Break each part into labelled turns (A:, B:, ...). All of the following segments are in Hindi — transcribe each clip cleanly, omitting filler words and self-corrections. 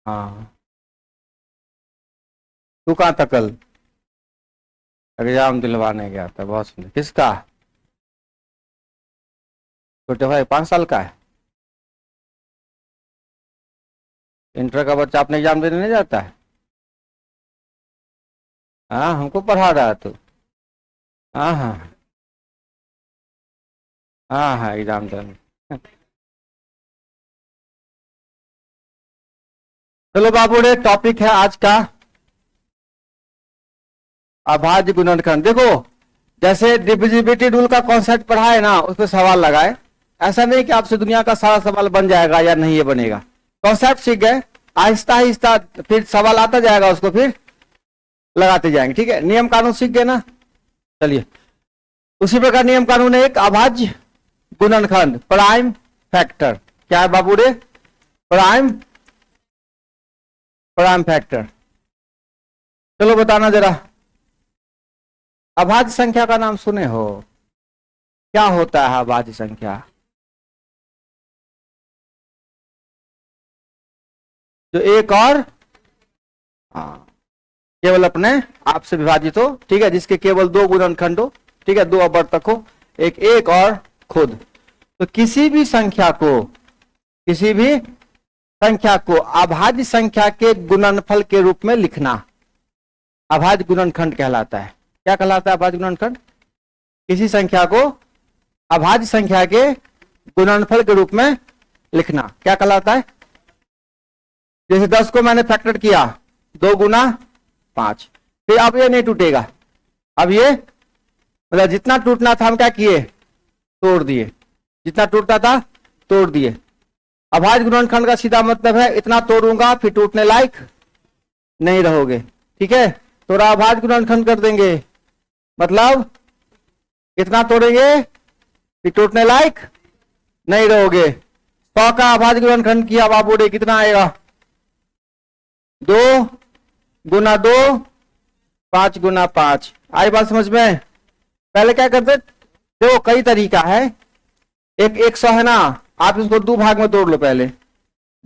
A: हाँ, तू कहाँ था कल? एग्जाम दिलवाने गया था, बहुत सुंदर। किसका? छोटे भाई 5 साल का है? इंटर का बच्चा अपने एग्जाम देने नहीं जाता है? हाँ, हमको पढ़ा रहा है तू। हाँ हाँ। हाँ हाँ, एग्जाम देने। चलो बाबू रे, टॉपिक है आज का अभाज्य गुणनखंड। देखो, जैसे डिविजिबिलिटी रूल का कॉन्सेप्ट पढ़ा है ना, उस पर सवाल लगाए। ऐसा नहीं कि आपसे दुनिया का सारा सवाल बन जाएगा या नहीं ये बनेगा। कॉन्सेप्ट सीख गए, आहिस्ता आहिस्ता फिर सवाल आता जाएगा, उसको फिर लगाते जाएंगे। ठीक है, नियम कानून सीख गए ना? चलिए, उसी प्रकार नियम कानून है। एक अभाज्य गुणनखंड, प्राइम फैक्टर। क्या है बाबू रे? Prime prime factor. चलो बताना जरा, अभाज्य संख्या का नाम सुने हो? क्या होता है अभाज्य संख्या? जो एक और, हाँ, केवल अपने आप से विभाजित हो। ठीक है, जिसके केवल दो गुणनखंड हो। ठीक है, दो अवर्तक हो, एक एक और खुद। तो किसी भी संख्या को, किसी भी संख्या को अभाज्य संख्या के गुणनफल के रूप में लिखना अभाज्य गुणनखंड कहलाता है। क्या कहलाता है अभाज्य गुणनखंड? किसी संख्या को अभाज्य संख्या के गुणनफल के रूप में लिखना क्या कहलाता है? जैसे 10 को मैंने फैक्टर किया, 2 गुना 5, फिर अब ये नहीं टूटेगा। अब ये मतलब जितना टूटना था हम क्या किए? तोड़ दिए। जितना टूटता था तोड़ दिए। अभाज्य गुणनखंड का सीधा मतलब है इतना तोड़ूंगा फिर टूटने लायक नहीं रहोगे। ठीक है, थोड़ा अभाज्य गुणनखंड कर देंगे, मतलब कितना तोड़ेंगे फिर टूटने लायक नहीं रहोगे। 100 का अभाज्य गुणनखंड किया बाबू रे, कितना आएगा? 2 गुना 2, 5 गुना 5। आई बात समझ में? पहले क्या करते, देखो कई तरीका है। एक 100 है ना, आप इसको दो भाग में तोड़ लो। पहले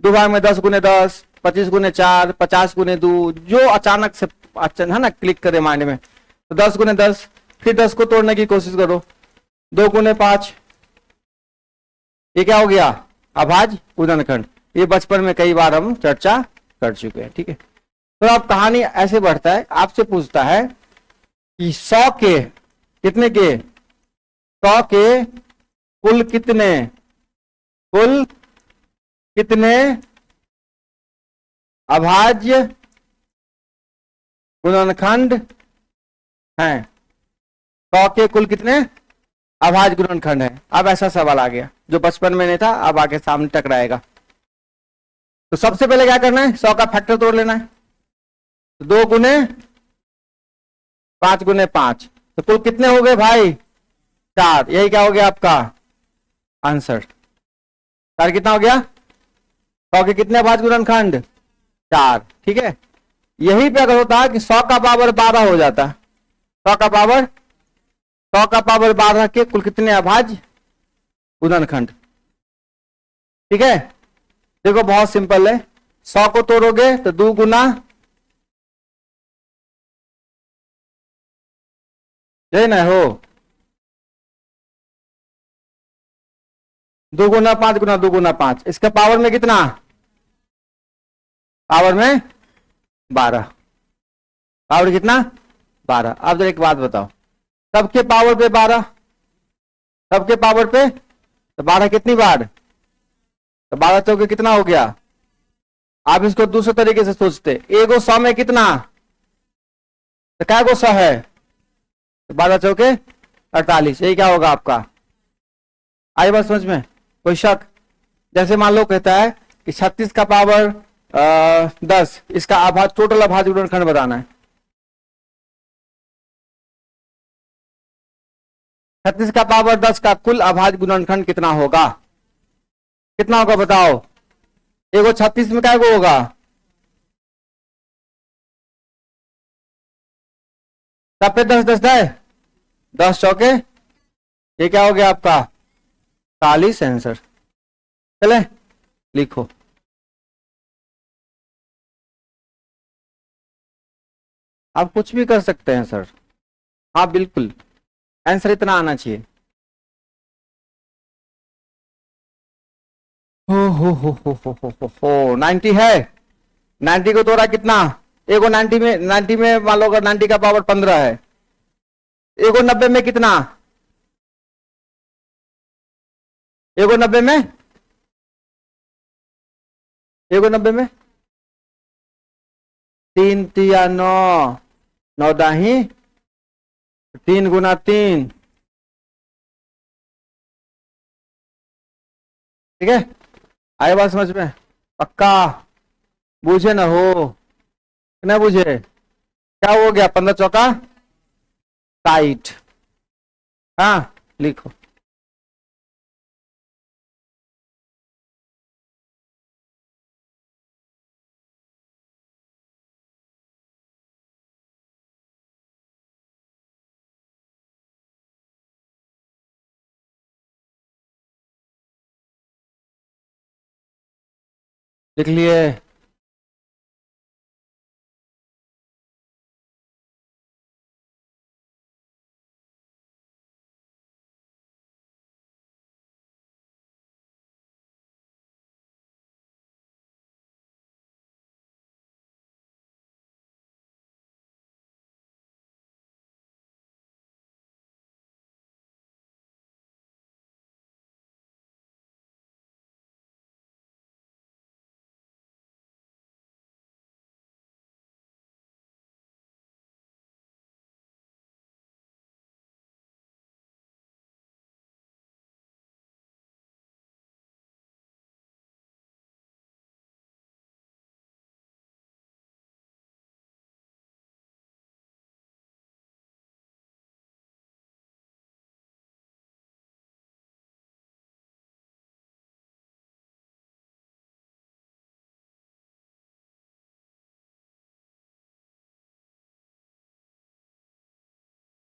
A: दो भाग में 10 गुने 10, 25 गुने 4, 50 गुने 2, जो अचानक से है ना क्लिक करे माइंड में। तो 10 गुने 10, फिर 10 को तोड़ने की कोशिश करो। 2 गुने 5, ये क्या हो गया? अभाज्य गुणनखंड। ये बचपन में कई बार हम चर्चा कर चुके हैं। ठीक है, तो अब कहानी ऐसे बढ़ता है, आपसे पूछता है कि 100 के कितने के 100 के कुल कितने अभाज्य गुणनखंड हैं? 100 के कुल कितने अभाज्य गुणनखंड हैं? अब ऐसा सवाल आ गया जो बचपन में नहीं था, अब आगे सामने टकराएगा। तो सबसे पहले क्या करना है? 100 का फैक्टर तोड़ लेना है। तो 2 गुने 5 गुने 5, तो कुल कितने हो गए भाई? 4। यही क्या हो गया आपका आंसर? 4 कितना हो गया? 100 के कितने अभाज्य गुणनखंड? 4। ठीक है, यही पे अगर होता है कि 100 का पावर 12 हो जाता, 100 का पावर 12 के कुल कितने अभाज्य गुणनखंड? ठीक है, देखो बहुत सिंपल है। 100 को तोड़ोगे तो 2 गुना, यही ना हो, 2 गुना 5 इसका पावर में कितना? पावर में 12। पावर कितना? 12। अब जरा एक बात बताओ, सबके पावर पे 12, सबके पावर पे तो 12 कितनी बार? तो 12 चौके कितना हो गया? आप इसको दूसरे तरीके से सोचते, एगो 100 में कितना? तो क्या गो 100 है? तो 12 चौके 48। यही क्या होगा आपका? आई बात समझ में? कोई शक? जैसे मान लो कहता है कि 36 का पावर 10, इसका आभाज्य टोटल अभाज्य गुणनखंड बताना है। 36 का पावर 10 का कुल अभाज्य गुणनखंड कितना होगा? कितना होगा बताओ? एगो 36 में क्या गो होगा? सब पे 10 10 है, 10 चौके, ये क्या हो गया आपका? 40 आंसर। चले लिखो। आप कुछ भी कर सकते हैं सर। हाँ बिल्कुल, आंसर इतना आना चाहिए। हो 90 है। 90 को तोड़ा कितना? एगो 90 में, 90 में मान लो अगर 90 का पावर 15 है, एगो 90 में कितना? एगो 90 में, एगो 90 में 3 तिया 9, 9 दाही 3 गुना 3। ठीक है, आए बात समझ में? पक्का? बूझे ना हो, ना बूझे? क्या हो गया? 15 चौका टाइट। हाँ लिखो। लिख लिए?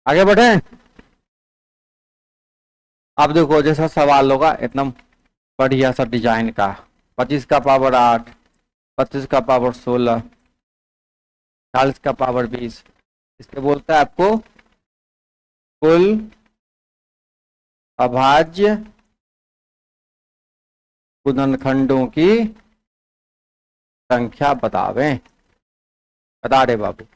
A: आगे बढ़े। अब देखो जैसा सवाल होगा इतना बढ़िया सा डिजाइन का, 25 का पावर 8, 25 का पावर 16, 40 का पावर 20, इसके बोलता है आपको कुल अभाज्य गुणनखंडों की संख्या बतावें। बता दे बाबू।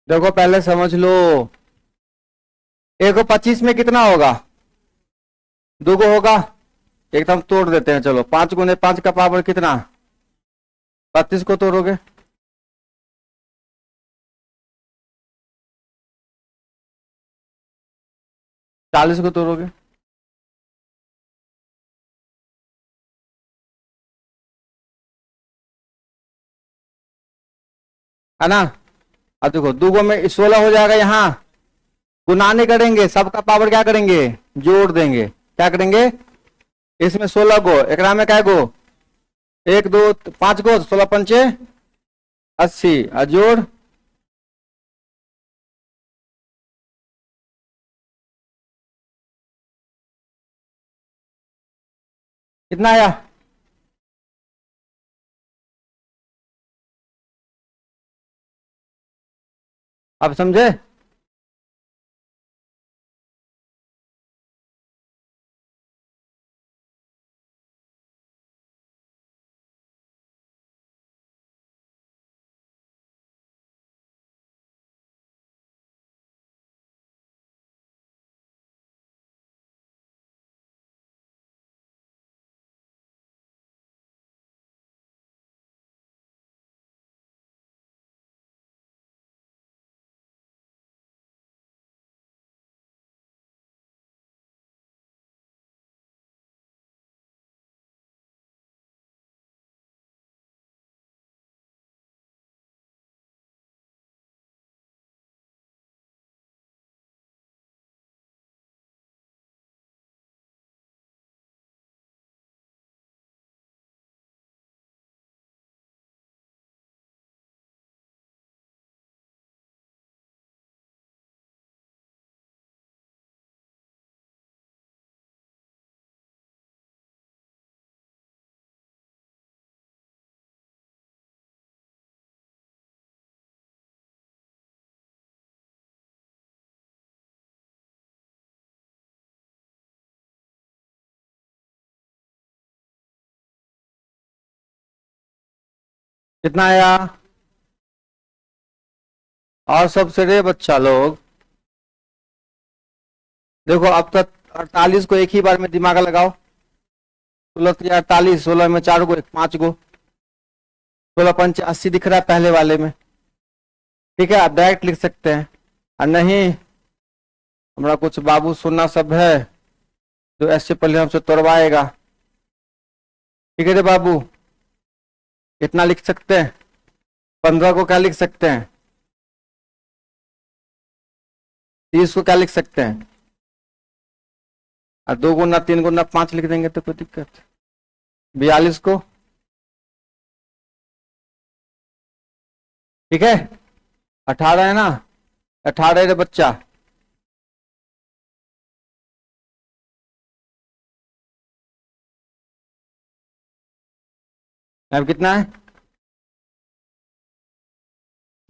A: देखो पहले समझ लो, एक को 25 में कितना होगा? दो को होगा। एक तो हम तोड़ देते हैं, चलो 5 गुने 5 का पावर कितना? 32 को तोड़ोगे? 40 को तोड़ोगे? है ना? अब देखो दूगो में 16 हो जाएगा, यहाँ गुना नहीं करेंगे, सबका पावर क्या करेंगे? जोड़ देंगे। क्या करेंगे? इसमें 16 गो, एक में क्या गो? 1 2 5 गो, 16 पंचे 80, जोड़ कितना आया? अब समझे? कितना आया? और सबसे रे बच्चा लोग देखो, अब तक 48 को एक ही बार में दिमाग लगाओ। 16 48, 16 में 4 को 5 को 16 पंच 80 दिख रहा है पहले वाले में। ठीक है, आप डायरेक्ट लिख सकते हैं। और नहीं, हमारा कुछ बाबू सोना सब है जो ऐसे पहले हमसे तोड़वाएगा। ठीक है रे बाबू, कितना लिख सकते हैं? 15 को क्या लिख सकते हैं? 30 को क्या लिख सकते हैं? और 2 गुना 3 गुना 5 लिख देंगे तो कोई दिक्कत? 42 को, ठीक है। 18 है ना? 18 रे बच्चा। अब कितना है?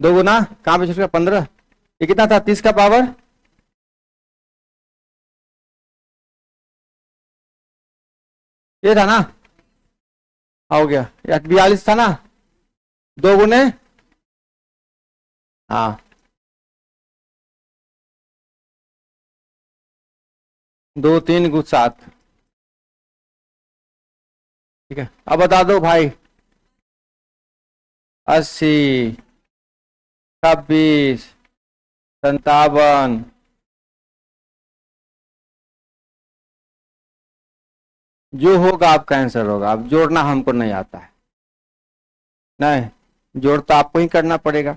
A: 2 गुना कहाँ पे छूट 15। ये कितना था? 30 का पावर, ये था ना? हो गया। 42 था ना? 2 गुने, हाँ 2 3 गुण 7। ठीक है, अब बता दो भाई। 80, 26, 57, जो होगा आपका आंसर होगा। अब जोड़ना हमको नहीं आता है, नहीं, जोड़ तो आपको ही करना पड़ेगा।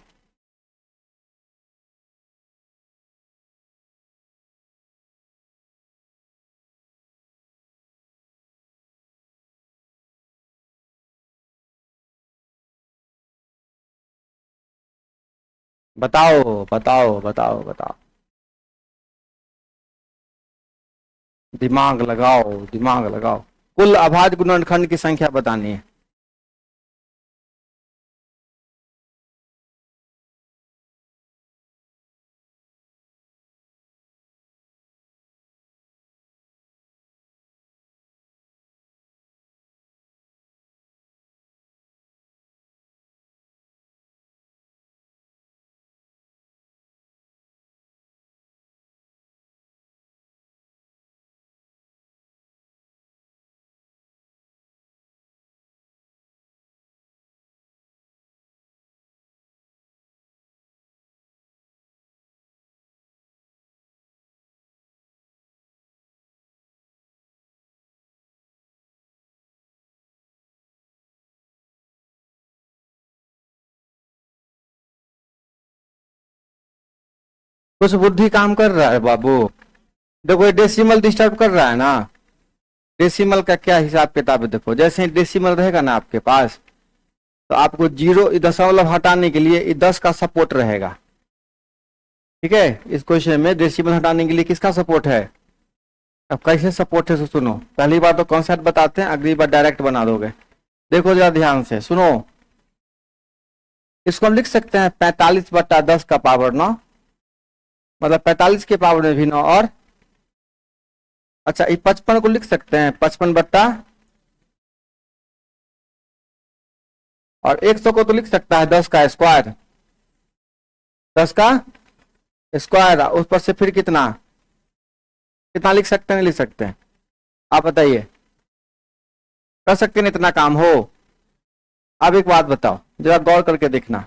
A: बताओ बताओ बताओ बताओ, दिमाग लगाओ दिमाग लगाओ। कुल अभाज्य गुणनखंड की संख्या बतानी है। कुछ बुद्धि काम कर रहा है बाबू। देखो, ये डेसिमल डिस्टर्ब कर रहा है ना। डेसिमल का क्या हिसाब किताब है? देखो, जैसे ही डेसिमल रहेगा ना आपके पास, तो आपको 0 दशमलव हटाने के लिए 10 का सपोर्ट रहेगा। ठीक है, इस क्वेश्चन में डेसिमल हटाने के लिए किसका सपोर्ट है? अब कैसे सपोर्ट है सुनो। पहली बार तो कॉन्सेप्ट बताते हैं, अगली बार डायरेक्ट बना दोगे। देखो जरा ध्यान से सुनो, इसको हम लिख सकते हैं 45/10 का पावर 9, मतलब 45 के पावर में भी 9। और अच्छा, ये 55 को लिख सकते हैं 55 और 100 को तो लिख सकता है 10 का स्क्वायर। 10 का स्क्वायर, उस पर से फिर कितना कितना लिख सकते हैं? नहीं लिख सकते हैं? आप बताइए, कर सकते हैं इतना काम हो? अब एक बात बताओ, जरा गौर करके देखना।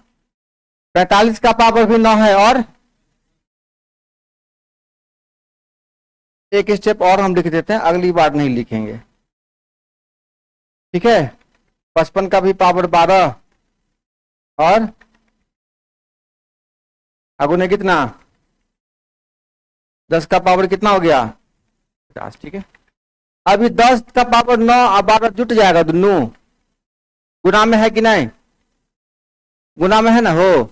A: 45 का पावर भी 9 है, और एक स्टेप और हम लिख देते हैं, अगली बार नहीं लिखेंगे। ठीक है, 55 का भी पावर 12, और अगुने कितना? 10 का पावर कितना हो गया? 50। ठीक है, अभी 10 का पावर 9 और 12 जुट जाएगा, दोनों गुना में है कि नहीं? गुना में है ना हो।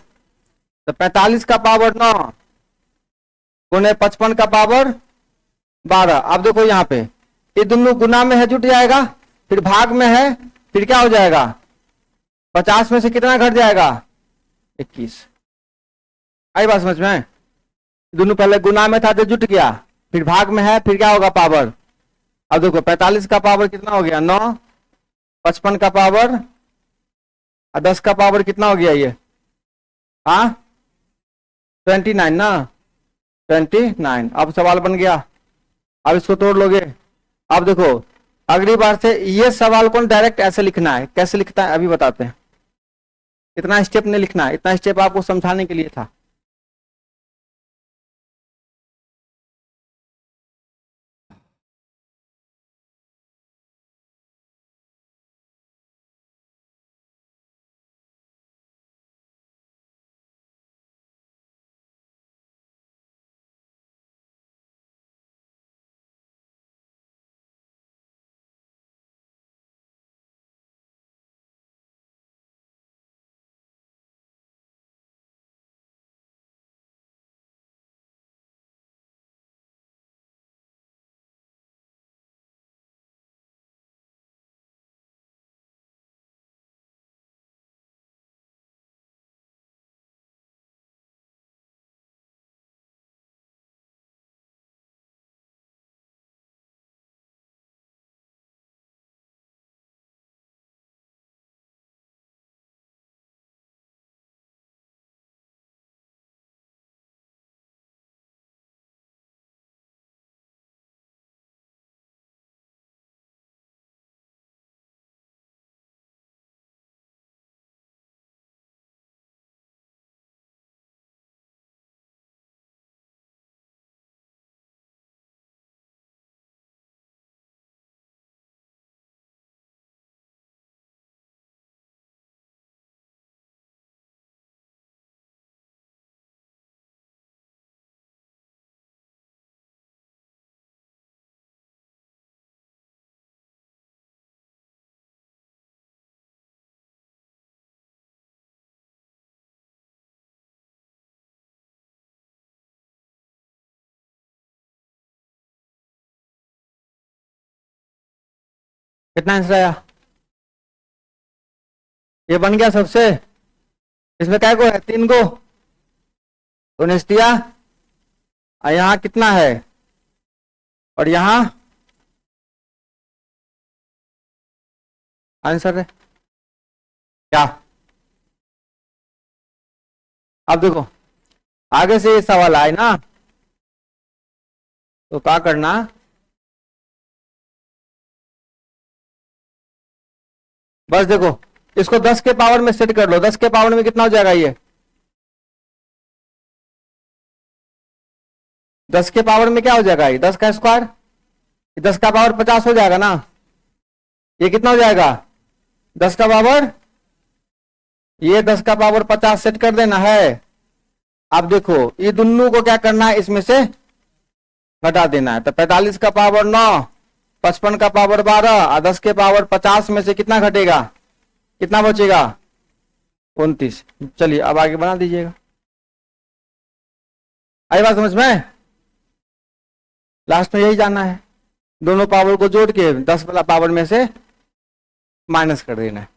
A: तो 45 का पावर 9 गुने 55 का पावर 12। अब देखो यहाँ पे, ये दोनों गुना में है, जुट जाएगा, फिर भाग में है, फिर क्या हो जाएगा? 50 में से कितना घट जाएगा? 21। आई बात समझ में? दोनों पहले गुना में था तो जुट गया, फिर भाग में है, फिर क्या होगा? पावर। अब देखो 45 का पावर कितना हो गया? 9, 55 का पावर और 10 का पावर कितना हो गया ये? हाँ 29 ना, 29। अब सवाल बन गया, अब इसको तोड़ लोगे। अब देखो, अगली बार से ये सवाल को डायरेक्ट ऐसे लिखना है। कैसे लिखता है अभी बताते हैं। इतना स्टेप नहीं लिखना है, इतना स्टेप आपको समझाने के लिए था। कितना आंसर आया? ये बन गया सबसे। इसमें क्या को है? 3 को 19 दिया, और यहाँ कितना है? और यहाँ आंसर है क्या? अब देखो, आगे से ये सवाल आए ना, तो क्या करना, बस देखो, इसको 10 के पावर में सेट कर लो। 10 के पावर में कितना हो जाएगा ये? 10 के पावर में क्या हो जाएगा ये? 10 का स्क्वायर। 10 का पावर 50 हो जाएगा ना। ये कितना हो जाएगा? 10 का पावर, ये 10 का पावर 50 सेट कर देना है। अब देखो, ये दोनों को क्या करना है, इसमें से घटा देना है। तो 45 का पावर 9, 55 का पावर 12 और 10 के पावर 50 में से कितना घटेगा? कितना बचेगा? 29। चलिए अब आगे बना दीजिएगा। आई बात समझ में? लास्ट में यही जानना है, दोनों पावर को जोड़ के 10 वाला पावर में से माइनस कर देना है।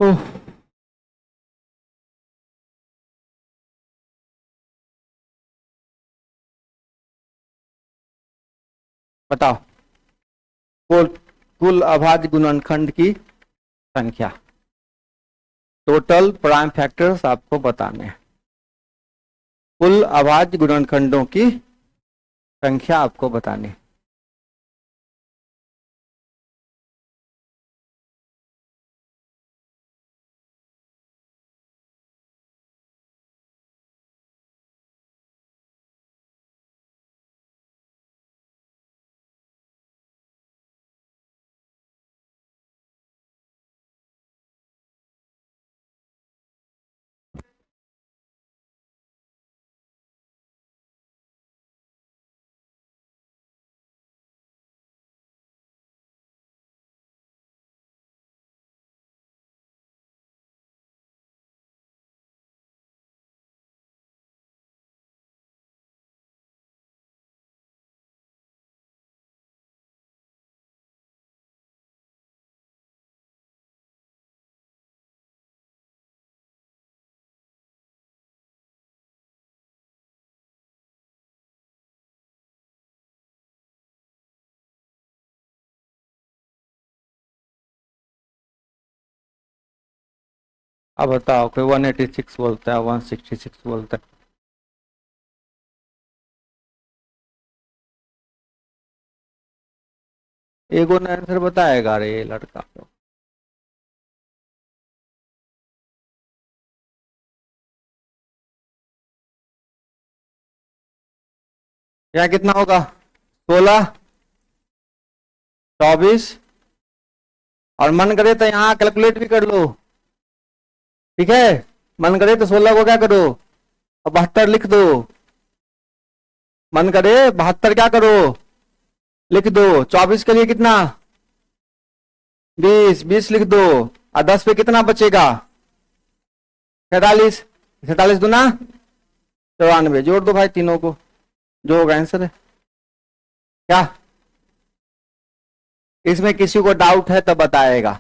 A: ओह, बताओ, कुल कुल अभाज्य गुणनखंड की संख्या, टोटल प्राइम फैक्टर्स आपको बताने हैं। कुल अभाज्य गुणनखंडों की संख्या आपको बतानी है। अब बताओ, कोई 186 बोलता है, 166 बोलता है। एगो ने आंसर बताएगा रे ये लड़का। यहाँ कितना होगा? 16, 24, और मन करे तो यहाँ कैलकुलेट भी कर लो, ठीक है। मन करे तो 16 को क्या करो, और 72 लिख दो। मन करे 72 क्या करो, लिख दो। 24 के लिए कितना, 20, 20 लिख दो। और 10 पे कितना बचेगा, 47, 47 दूना 94। जोड़ दो भाई तीनों को, जो होगा आंसर है। क्या इसमें किसी को डाउट है तो बताएगा?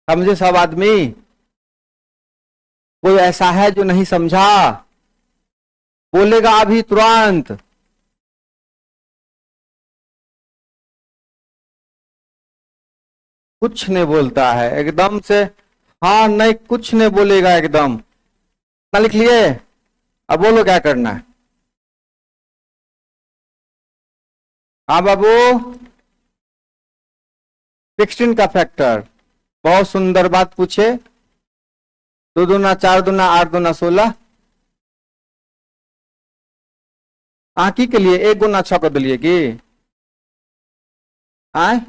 A: समझे सब आदमी? कोई ऐसा है जो नहीं समझा? बोलेगा अभी तुरंत। कुछ नहीं बोलता है एकदम से। हाँ नहीं, कुछ नहीं बोलेगा एकदम। ना लिख लिए? अब बोलो क्या करना है। हाँ बाबू, 16 का फैक्टर। बहुत सुंदर बात पूछे। 2 दूना 4 दूना 8 दूना 16। आंकी के लिए 1 गुना 6 कर दिलिए कि आए।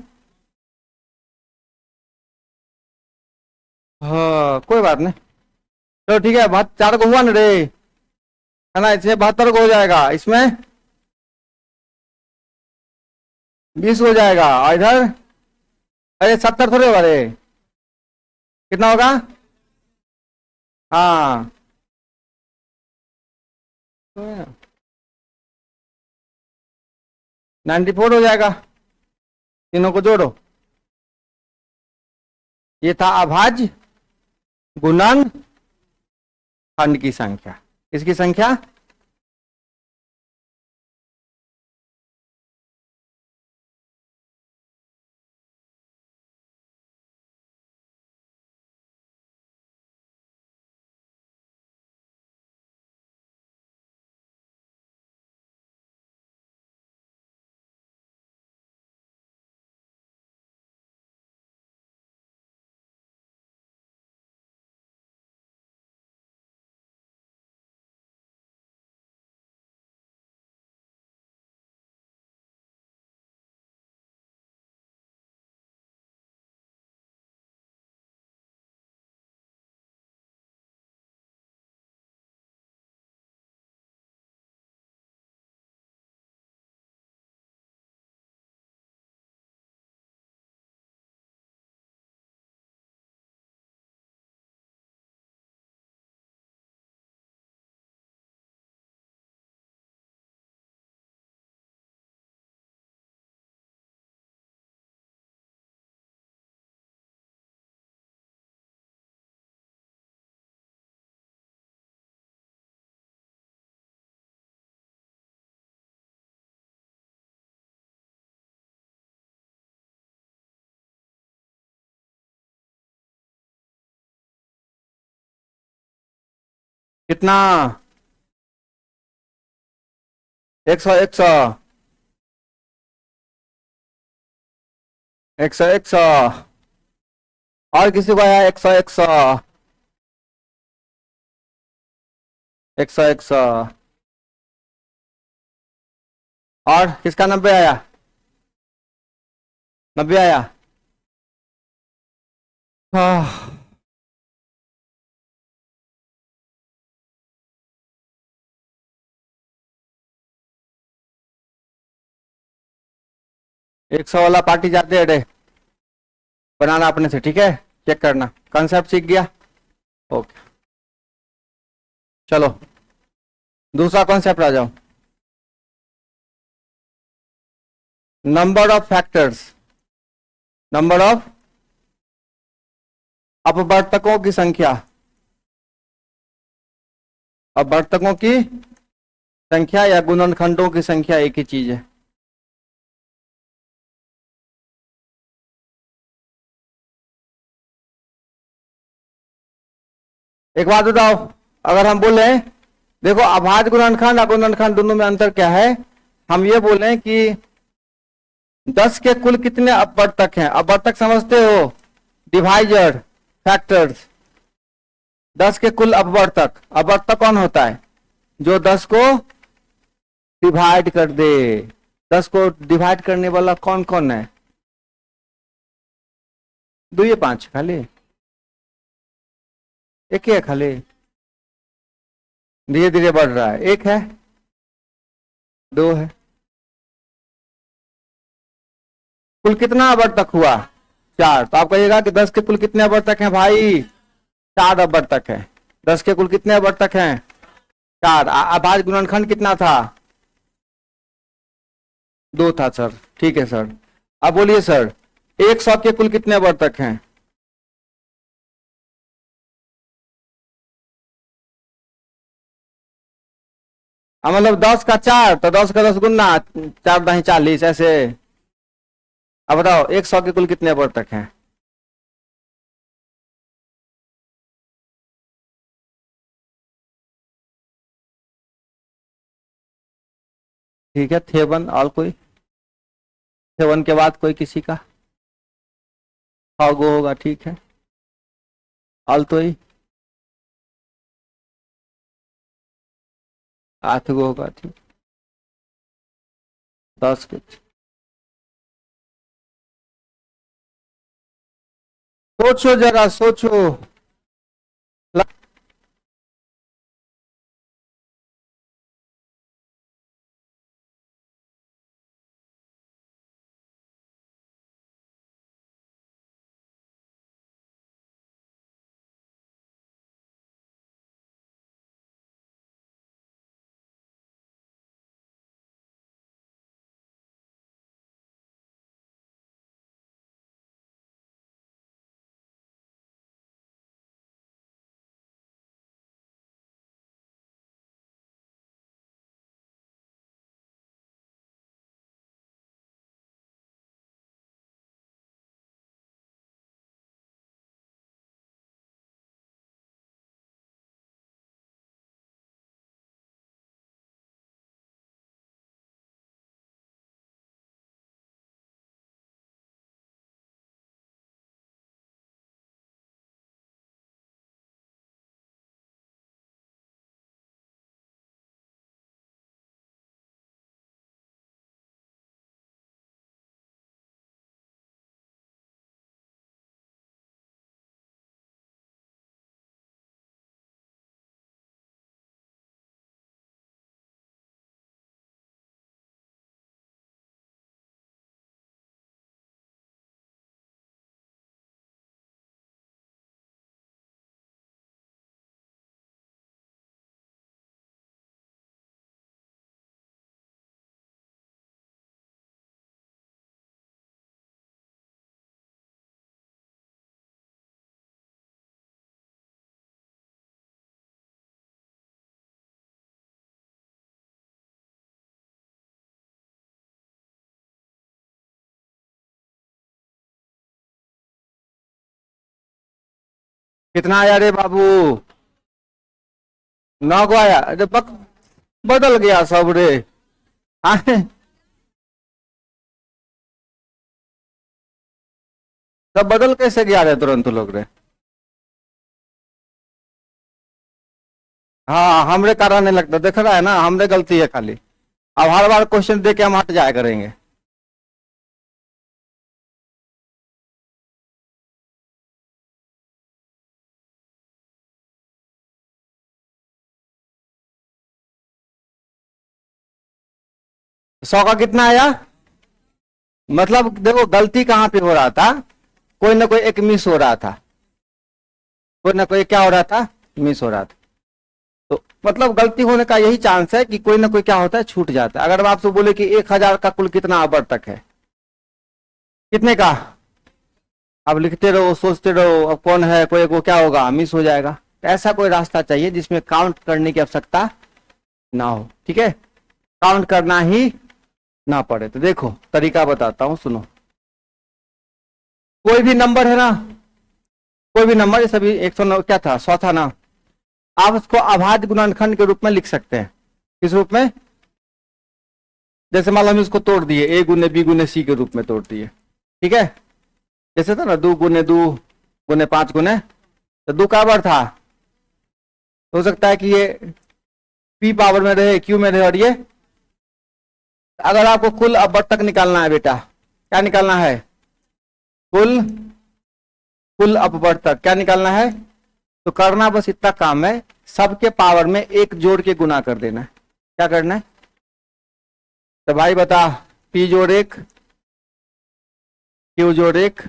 A: हाँ कोई बात नहीं, चलो ठीक है। 4 को हुआ ना रे, है ना? इसमें 72 को हो जाएगा, इसमें 20 हो जाएगा, और इधर अरे 70 थोड़े होगा रे। कितना होगा? हाँ 94 हो जाएगा। तीनों को जोड़ो। ये था अभाज्य गुणन खंड की संख्या। इसकी संख्या कितना? 100, 100, 100, 100। और किसी को आया 100, 100, 100, 100। और किसका 90 आया? 90 आया। हाँ 100 वाला पार्टी जाते हैं रे, बनाना अपने से, ठीक है। चेक करना, कॉन्सेप्ट सीख गया। ओके चलो दूसरा कॉन्सेप्ट आ जाओ। Number of factors, number of अपवर्तकों की संख्या। अपवर्तकों की संख्या या गुणनखंडों की संख्या एक ही चीज है। एक बात बताओ, अगर हम बोले देखो अभाज्य गुणनखंड और गुणनखंड दोनों में अंतर क्या है, हम ये बोले कि 10 के कुल कितने अपवर्तक हैं, अपवर्तक समझते हो, डिवाइजर, फैक्टर्स। 10 के कुल अपवर्तक, अपवर्तक कौन होता है, जो 10 को डिवाइड कर दे। 10 को डिवाइड करने वाला कौन कौन है, 2 या 5 खाली, एक ही है खाली, धीरे धीरे बढ़ रहा है, एक है, 2 है। कुल कितना अपवर्तक हुआ, 4। तो आप कहिएगा कि 10 के कुल कितने अपवर्तक हैं भाई, 4 अपवर्तक है। 10 के कुल कितने अपवर्तक हैं, 4। अभाज्य गुणनखंड कितना था, 2 था सर। ठीक है सर, अब बोलिए सर 100 के कुल कितने अपवर्तक हैं, मतलब 10 का 4, तो 10 का 10 गुना 4 दही 40 ऐसे। अब बताओ 100 के कुल कितने अपवर्तक हैं, ठीक है। थे 1 और कोई, थे 1 के बाद कोई किसी का, 100 गो होगा, ठीक है। ऑल तो ही 8 गो होगा, ठीक। 10 के, सोचो जरा सोचो। कितना आया रे बाबू, 9 को आया। अरे बदल गया सब रे। हाँ, सब बदल कैसे गया रे तुरंत लोग रे। हाँ हमरे कारण नहीं लगता, देख रहा है ना, हमरे गलती है खाली। अब हर बार क्वेश्चन दे के हम हट जाया करेंगे। सौ का कितना आया, मतलब देखो गलती कहाँ पे हो रहा था, कोई ना कोई एक मिस हो रहा था, कोई ना कोई क्या हो रहा था, मिस हो रहा था। तो मतलब गलती होने का यही चांस है कि कोई ना कोई क्या होता है, छूट जाता है। अगर हम आपसे बोले कि 1000 का कुल कितना आवर्तक है, कितने का, अब लिखते रहो सोचते रहो, अब कौन है, कोई को क्या होगा, मिस हो जाएगा। तो ऐसा कोई रास्ता चाहिए जिसमें काउंट करने की आवश्यकता ना हो, ठीक है, काउंट करना ही ना पड़े। तो देखो तरीका बताता हूं, सुनो। कोई भी नंबर है ना, कोई भी नंबर, सभी 109 क्या था, 100 था ना, आप उसको अभाज्य गुणनखंड के रूप में लिख सकते हैं। किस रूप में? जैसे मान लो हम इसको तोड़ दिए, ए गुने बी गुने सी के रूप में तोड़ दिए, ठीक है। जैसे था ना 2 गुने 5 गुने, तो 2 का बार था, तो हो सकता है कि ये पी पावर में रहे, क्यू में रहे, और ये अगर आपको कुल अपवर्तक निकालना है बेटा, क्या निकालना है? कुल कुल अपवर्तक क्या निकालना है? तो करना बस इतना काम है, सबके पावर में एक जोड़ के गुना कर देना है। क्या करना है? तो भाई बता, पी जोड़ 1, क्यू जोड़ 1,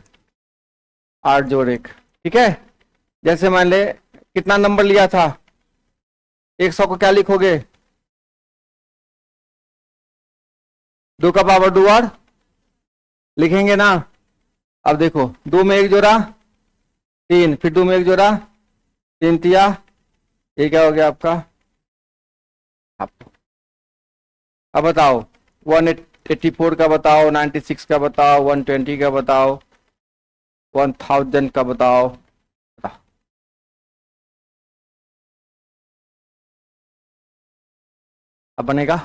A: आर जोड़ 1, ठीक है। जैसे मान ले कितना नंबर लिया था, 100 को क्या लिखोगे? 2 का पावर 2 और लिखेंगे ना। अब देखो 2 में 1 जोड़ा 3, फिर 2 में 1 जोड़ा 3 तिया, ये क्या हो गया आपका? अब बताओ 184 का बताओ, 96 का बताओ, 120 का बताओ, 1000 का बताओ, बताओ। अब बनेगा?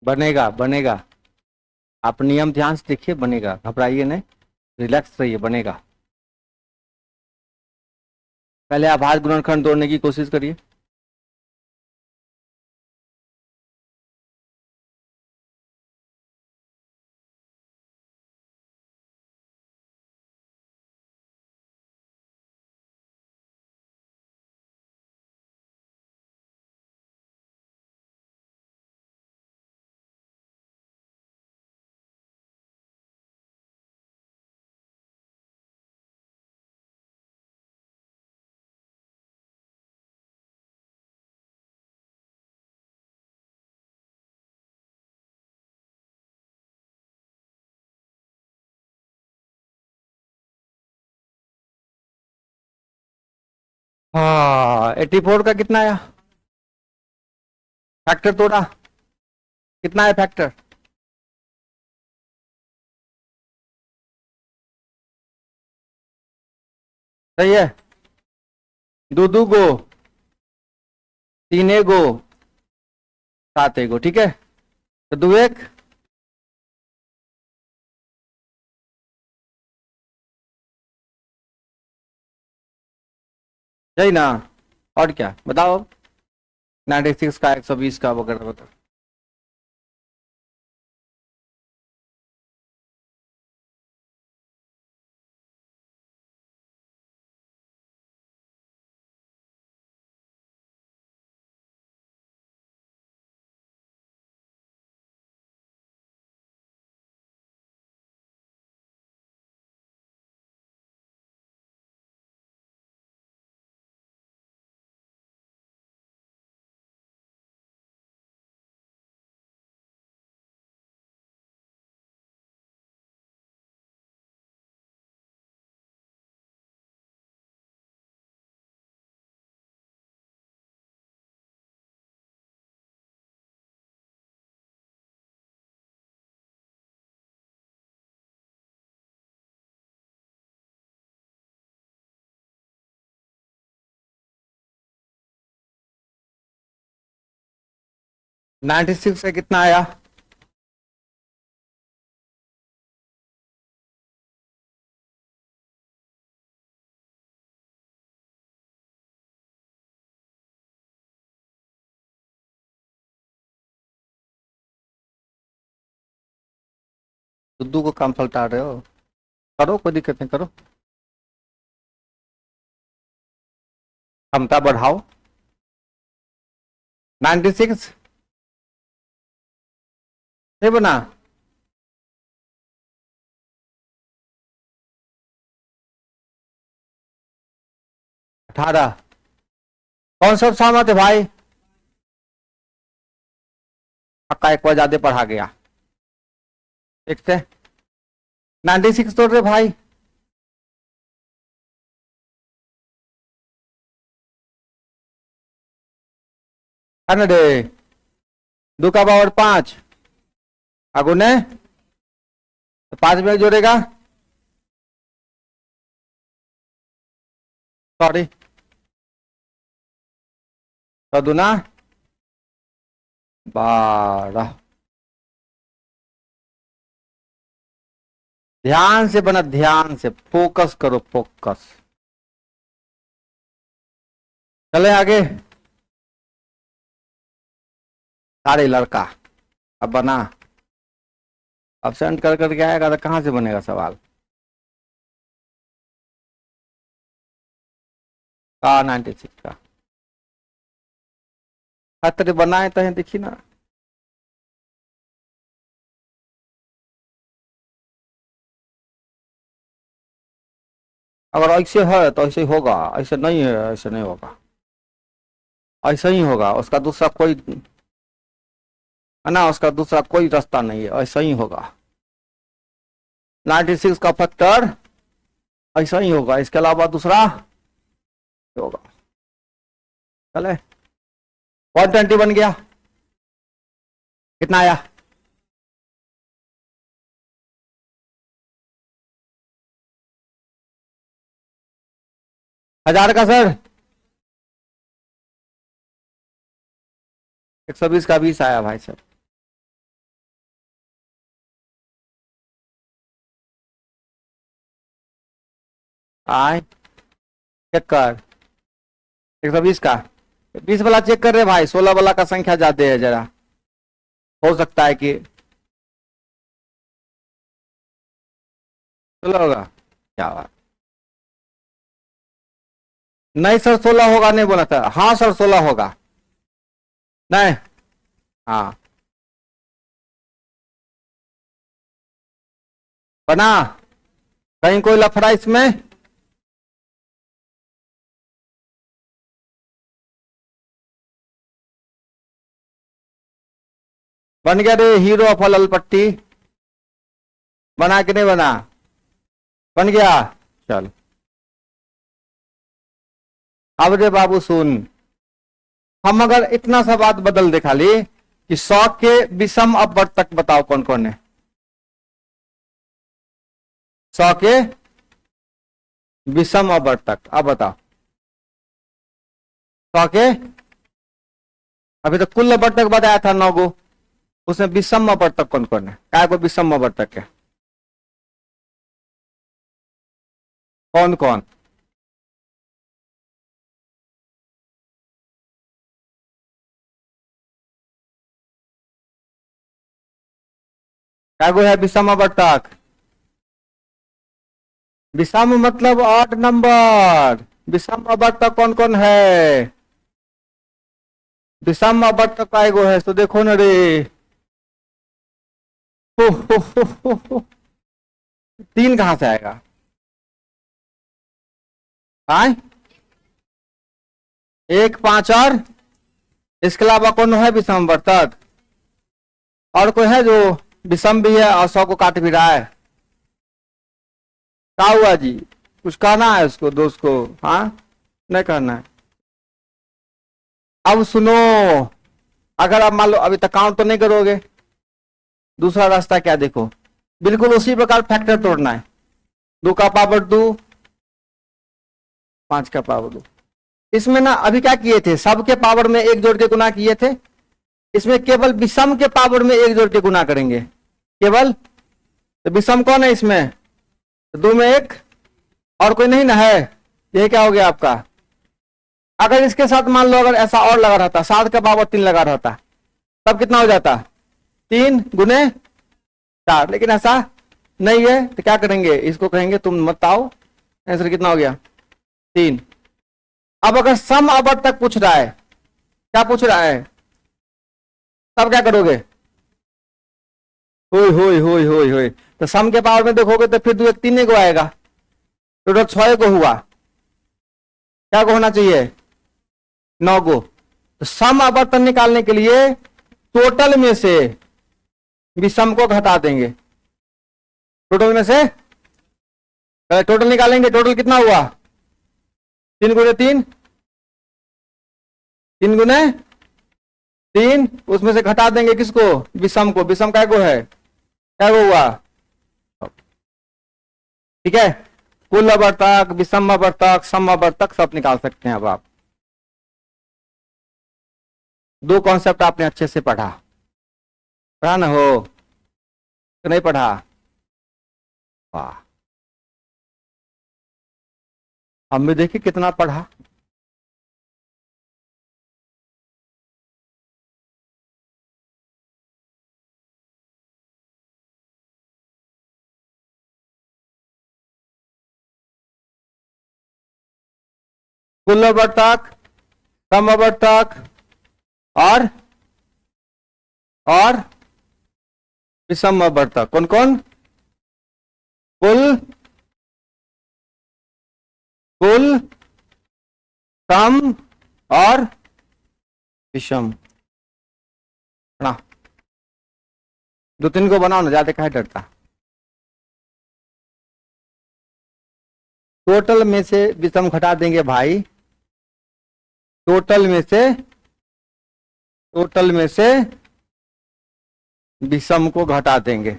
A: बनेगा बनेगा, आप नियम ध्यान से देखिए, बनेगा, घबराइए नहीं, रिलैक्स रहिए, बनेगा। पहले आप हाथ गुणनखंड तोड़ने की कोशिश करिए। हाँ, 84 का कितना आया फैक्टर तोड़ा? कितना है फैक्टर? सही है। 2 2 गो, 3 गो, 7 गो, ठीक है। तो 2 1, सही ना। और क्या बताओ? 96 का, 120 का, वगैरह वगैरह। 96 से कितना आया? दुद्दू को काम पलटा रहे हो, करो, कोई दिक्कत नहीं, करो, क्षमता बढ़ाओ। 96 नहीं बना? अठारह। कौन सा सहमत है भाई? पक्का एक बार ज्यादा पढ़ा गया। ठीक है, 96 तोड़ रहे भाई। रे 2 का पावर 5 अगुने तो 5 में जोड़ेगा, सॉरी, तो दूना 12। ध्यान से बना, ध्यान से फोकस करो, फोकस। चले आगे। सारे लड़का अब बना, एब्सेंट कर करके आएगा तो कहां से बनेगा सवाल? का 96 का खतरे बनाए तो देखिए ना। अगर ऐसे है तो ऐसे ही होगा, ऐसे नहीं है ऐसे नहीं होगा, ऐसे ही होगा। उसका दूसरा कोई है ना, उसका दूसरा कोई रास्ता नहीं है, ऐसा ही होगा। 96 का फैक्टर ऐसा ही होगा, इसके अलावा दूसरा होगा। चले 120 बन गया, कितना आया? हजार का सर 120 का 20 आया भाई सर। आए चेक कर, 120 का 20 वाला चेक कर रहे भाई, 16 वाला का संख्या ज्यादा है, जरा हो सकता है कि 16 होगा। क्या बात, नहीं सर 16 होगा नहीं बोला था। हाँ सर 16 होगा, नहीं, हाँ बना, कहीं कोई लफड़ा इसमें? बन गया रे हीरो ऑफ लाल पट्टी, बना कि नहीं बना? बन गया। चल अब रे बाबू सुन, हम अगर इतना सा बात बदल दे खाली कि 100 के विषम अपवर्तक बताओ कौन कौन है? 100 के विषम अपवर्तक अब बताओ। 100 के अभी तो कुल अपवर्तक बताया था 9 गो, उसमें विषम अपवर्तक कौन कौन है? क्या को विषम अपवर्तक है? कौन कौन? क्या है विषम अपवर्तक? विषम मतलब 8 नंबर। विषम अपवर्तक कौन कौन है? विषम अपवर्तक का एगो है तो देखो ना रे, हो। 3 कहां से आएगा? आए 1, 5 और इसके अलावा कौन है विषम अपवर्तक? और कोई है जो विषम भी है और 100 को काट भी रहा है? क्या हुआ जी, कुछ कहना है उसको दोस्त को? हाँ नहीं कहना है। अब सुनो, अगर आप मान लो अभी तक काउंट तो नहीं करोगे, दूसरा रास्ता क्या देखो, बिल्कुल उसी प्रकार फैक्टर तोड़ना है। 2 का पावर 2, 5 का पावर 2। इसमें ना अभी क्या किए थे, सबके पावर में 1 जोड़ के गुना किए थे, इसमें केवल विषम के पावर में एक जोड़ के गुना करेंगे केवल। तो विषम कौन है इसमें? तो 2 में 1 और कोई नहीं ना है, ये क्या हो गया आपका। अगर इसके साथ मान लो अगर ऐसा और लगा रहता, 7 का पावर 3 लगा रहता, तब कितना हो जाता? 3 गुने 4, लेकिन ऐसा नहीं है। तो क्या करेंगे, इसको कहेंगे तुम मत आओ। आंसर कितना हो गया? 3। अब अगर सम आवर्तक पूछ रहा है, क्या पूछ रहा है, तब क्या करोगे? होय होय होय होय होय। तो सम के पावर में देखोगे तो फिर 2 1 3 को आएगा, टोटल 6 को हुआ। क्या को होना चाहिए? 9 को। तो सम आवर्तन निकालने के लिए टोटल में से विषम को घटा देंगे। टोटल में से टोटल निकालेंगे, टोटल कितना हुआ? 3 गुने 3, 3 गुने 3, उसमें से घटा देंगे किसको? विषम को। विषम काय को है? क्या को हुआ? ठीक है, कुल आवर्तक, विषम आवर्तक, सम आवर्तक सब निकाल सकते हैं। अब आप 2 कॉन्सेप्ट आपने अच्छे से पढ़ा ना हो तो नहीं पढ़ा? वाह, हम भी देखिए कितना पढ़ा। कुल आवर्तक, सम आवर्तक और विषम आवर्तक कौन कौन? कुल, सम और विषम। ना 2 3 को बनाओ ना, ज्यादा काहे डरता। टोटल में से विषम घटा देंगे भाई, टोटल में से विषम को घटा देंगे।